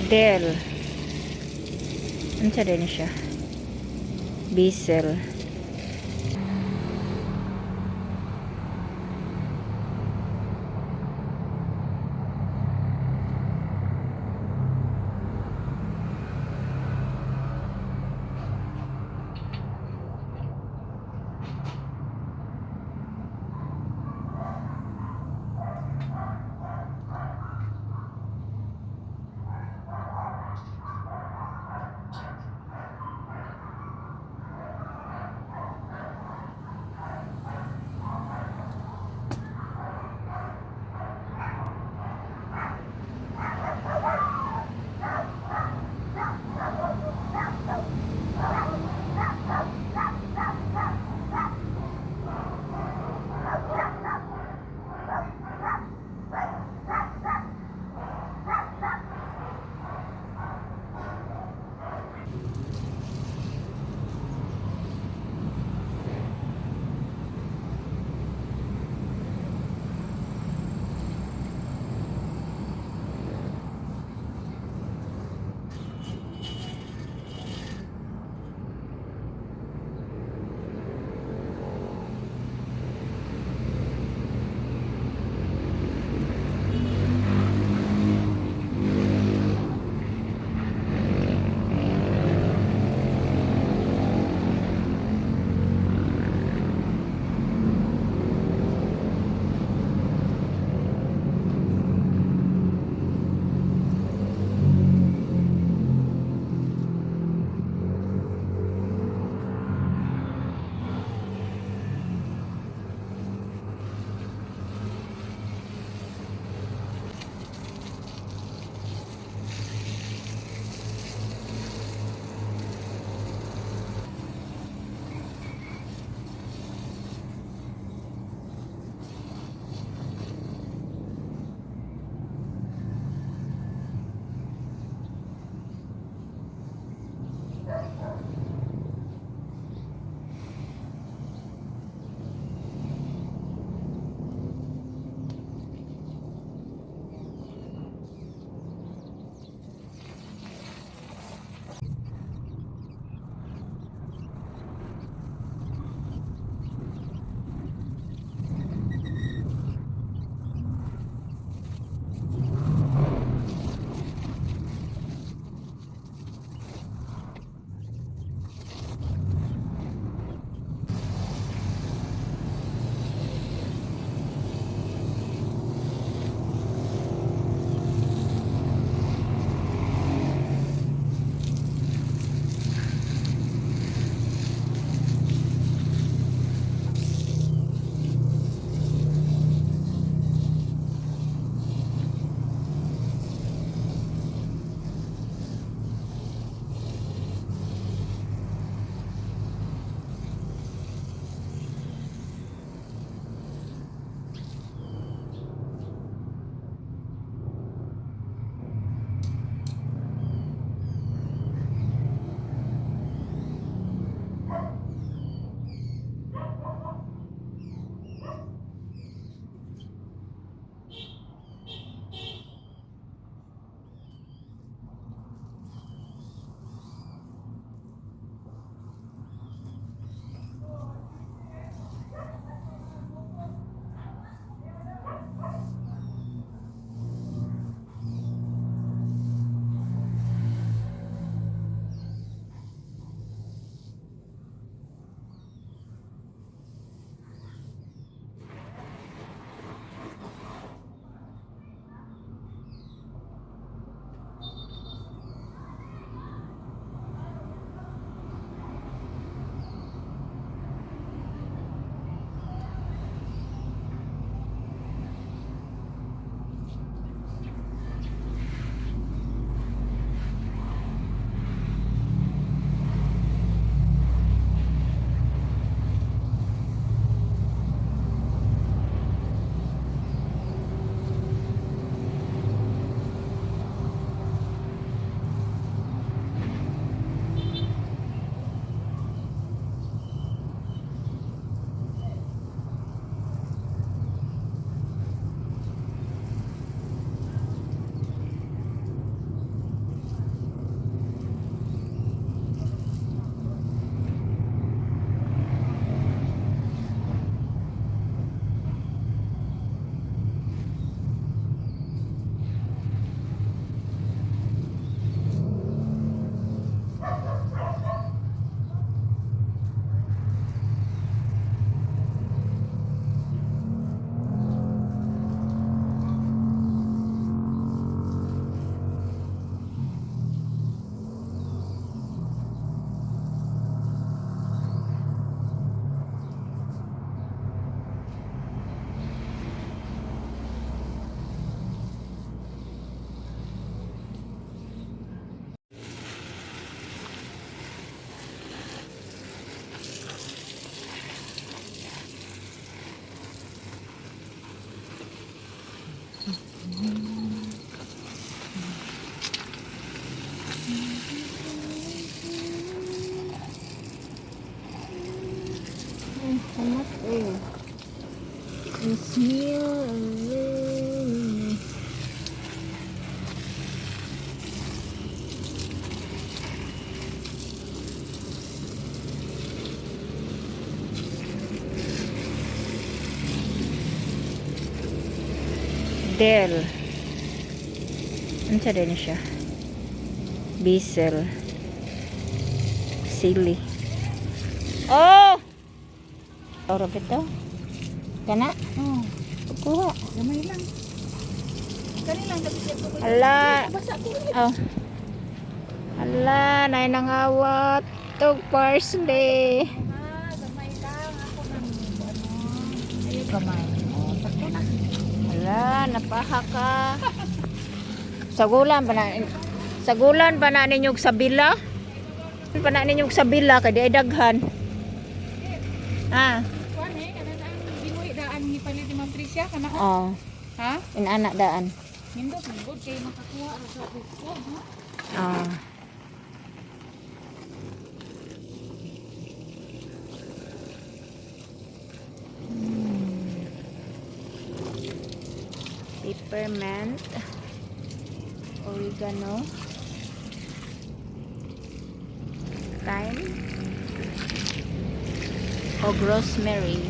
Del. Ano sa din siya? Diesel. Hamas eh. Smell. Del. Ano siya din siya? Basil. Sili. Oh! Oro bito. Kana? Oh, Kuha. gamay lang. Kani lang kasi siya po. Hala. Basa ko. Oh. Hala, nay nangawat. Tog parsley. Gamay lang ako nang ano. Ay gamay. Oh, sakto na. Hala, napaha ka. Sagulan pa na ninyog sa bila. Pa na ninyog sa bila kay di ay daghan. Ah, Kuan kana ang ginuwi daan ni palit ni Ma'am Tricia kana. oh, Ha? inana daan. Nindot good kay makakuha ra sa buko. Ah. Peppermint, oregano, thyme, o rosemary.